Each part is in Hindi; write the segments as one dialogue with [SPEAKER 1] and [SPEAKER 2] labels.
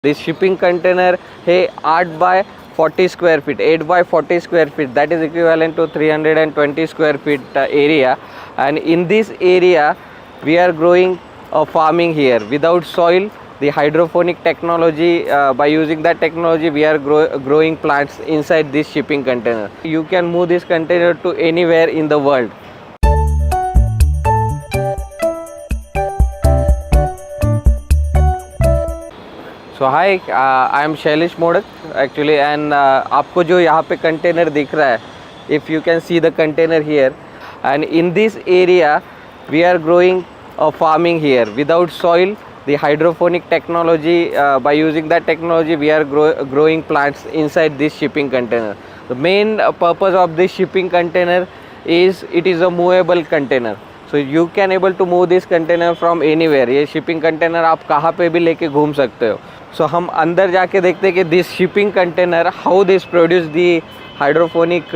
[SPEAKER 1] This shipping container है 8 by 40 square feet, 8 by 40 square feet, that is equivalent to 320 square feet area. And in this area we are growing farming here without soil. The hydroponic technology, by using that technology we are growing plants inside this shipping container. You can move this container to anywhere in the world. So hi, I am Shailesh Modak actually, and आपको जो यहाँ पे कंटेनर दिख रहा है, if you can see the container here, and in this area we are growing farming here without soil. The hydroponic technology, by using that technology we are growing plants inside this shipping container. The main purpose of this shipping container is it is a movable container, so you can able to move this container from anywhere. ये shipping container आप कहाँ पे भी लेके घूम सकते हो. So हम अंदर जाके देखते हैं कि this shipping container, how this produce the hydroponic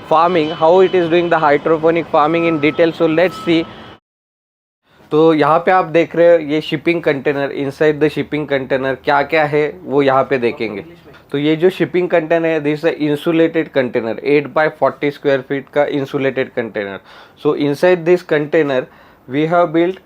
[SPEAKER 1] farming, how it is doing the hydroponic farming in detail. So let's see. तो यहाँ पे आप देख रहे हो ये shipping container. Inside the shipping container क्या क्या है वो यहाँ पे देखेंगे. तो ये जो शिपिंग कंटेनर है, दिस है insulated container, 8 by 40 square feet का insulated container. So inside this container we have built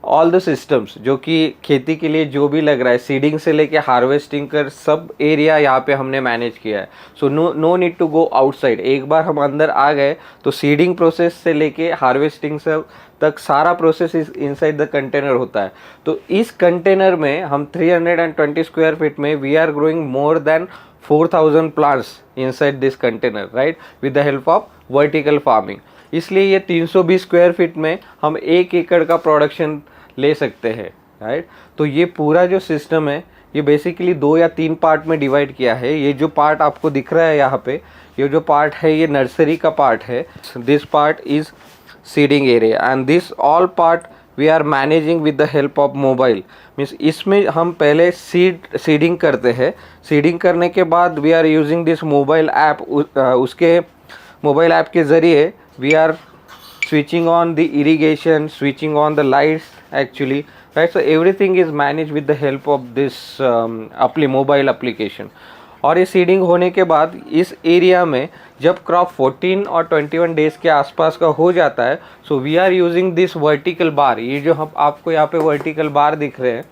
[SPEAKER 1] all the systems, जो कि खेती के लिए जो भी लग रहा है, सीडिंग से लेके हार्वेस्टिंग कर सब एरिया यहाँ पे हमने मैनेज किया है. So no need to go outside. एक बार हम अंदर आ गए तो सीडिंग प्रोसेस से लेके हार्वेस्टिंग से तक सारा प्रोसेस इनसाइड द कंटेनर होता है. तो इस कंटेनर में हम 320 स्क्वायर फीट में we are growing more than 4000 plants inside this container, right, with the help of vertical farming. इसलिए ये 320 स्क्वायर फीट में हम 1 एकड़ का प्रोडक्शन ले सकते हैं, राइट. तो ये पूरा जो सिस्टम है ये बेसिकली 2 या 3 पार्ट में डिवाइड किया है. ये जो पार्ट आपको दिख रहा है यहाँ पे, ये जो पार्ट है ये नर्सरी का पार्ट है. This part is seeding area and this all part we are managing with the help of mobile. Means इसमें हम पहले सीडिंग करते हैं. सीडिंग करने के बाद we are using this mobile app. उसके मोबाइल ऐप के ज़रिए we are switching on the irrigation, switching on the lights actually, right. So everything is managed with the help of this mobile application. और ये सीडिंग होने के बाद इस एरिया में जब क्रॉप 14 और 21 डेज़ के आसपास का हो जाता है, so we are using this vertical bar. ये जो हम आपको यहाँ पे वर्टिकल बार दिख रहे हैं,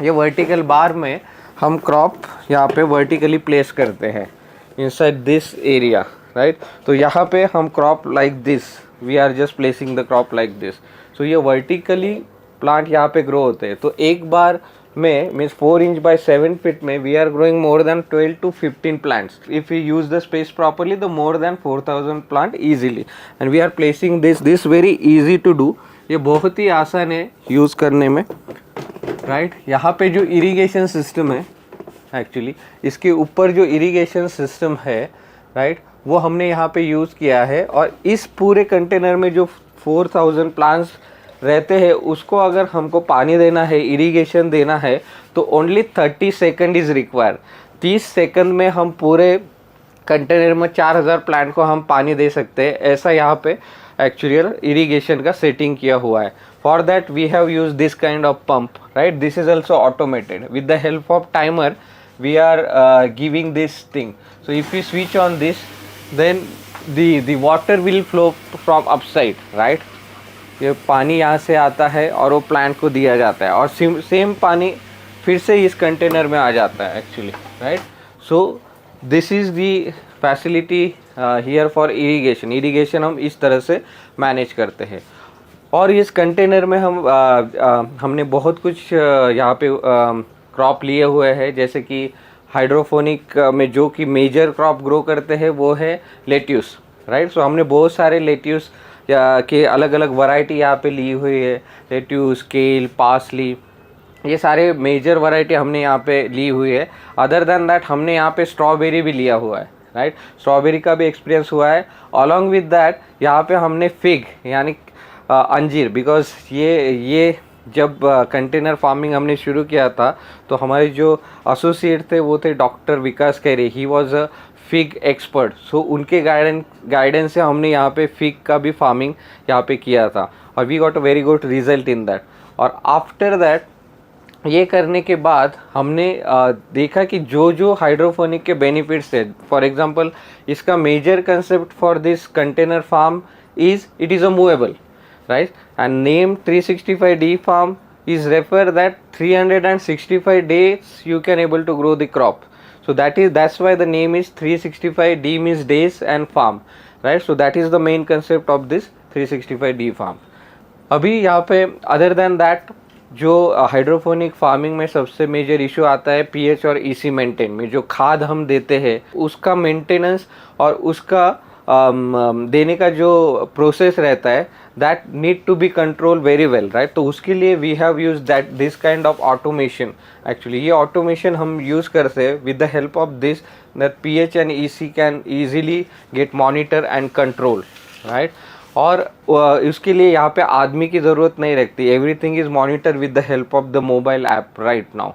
[SPEAKER 1] ये वर्टिकल बार में हम क्रॉप यहाँ पे वर्टिकली प्लेस करते हैं इनसाइड दिस एरिया, राइट. तो यहाँ पे हम crop like this, we are just placing the crop like this. So ये वर्टिकली प्लांट यहाँ पे ग्रो होते हैं. तो एक बार में मीन्स 4 इंच बाय 7 फीट में we are growing more than 12 to 15 plants. If you use the space properly the more than 4000 plant easily. And we are placing this very easy to do. ये बहुत ही आसान है यूज़ करने में, राइट. यहाँ पे जो इरीगेशन सिस्टम है एक्चुअली, इसके ऊपर जो इरीगेशन सिस्टम है, राइट, वो हमने यहाँ पे यूज़ किया है. और इस पूरे कंटेनर में जो 4000 प्लांट्स रहते हैं उसको अगर हमको पानी देना है, इरिगेशन देना है, तो only 30 second is require. 30 second में हम पूरे कंटेनर में 4000 प्लांट को हम पानी दे सकते हैं. ऐसा यहाँ पे एक्चुअल इरिगेशन का सेटिंग किया हुआ है. For that we have use this kind of pump, right. This is also automated with the help of timer. We are giving this thing. So if you switch on this, then the water will flow from upside, right. ये पानी यहाँ से आता है और वो प्लांट को दिया जाता है और सेम पानी फिर से इस कंटेनर में आ जाता है actually, right. So this is the facility here for irrigation. Irrigation हम इस तरह से मैनेज करते हैं. और इस कंटेनर में हमने बहुत कुछ यहाँ पे क्रॉप लिए हुए हैं. जैसे कि हाइड्रोफोनिक में जो कि मेजर क्रॉप ग्रो करते हैं वो है लेट्यूस, राइट. सो हमने बहुत सारे लेट्यूस के अलग अलग वैरायटी यहाँ पे ली हुई है. लेट्यूस, केल, पार्सली, ये सारे मेजर वैरायटी हमने यहाँ पे ली हुई है. अदर देन दैट हमने यहाँ पे स्ट्रॉबेरी भी लिया हुआ है, राइट. स्ट्रॉबेरी का भी एक्सपीरियंस हुआ है. अलॉन्ग विद दैट यहाँ पे हमने फिग यानी अंजीर, बिकॉज ये जब कंटेनर फार्मिंग हमने शुरू किया था तो हमारे जो एसोसिएट थे वो थे doctor Vikas Kare. He was a fig expert. So उनके गाइडेंस से हमने यहाँ पे फिग का भी फार्मिंग यहाँ पे किया था और we got a very good result in that. और आफ्टर दैट ये करने के बाद हमने देखा कि जो जो हाइड्रोपोनिक के बेनिफिट्स है, फॉर एग्जांपल इसका major concept for this container farm is it is a movable, right? And name 365D farm is refer that 365 days you can able to grow the crop. So that's why the name is 365D means days and farm, right? So that is the main concept of this 365D farm. अभी यहाँ पे अदर देन दैट जो हाइड्रोपोनिक फार्मिंग में सबसे मेजर इशू आता है पीएच और ईसी मेंटेन में, जो खाद हम देते हैं उसका मेंटेनेंस और उसका देने का जो प्रोसेस रहता है that need to be control very well, right? तो उसके लिए we have use that this kind of automation. Actually ये ऑटोमेशन हम यूज़ करते हैं with the help of this that pH and EC can easily get monitor and control, right? और उसके लिए यहाँ पे आदमी की ज़रूरत नहीं रहती. Everything is monitor with the help of the mobile app right now.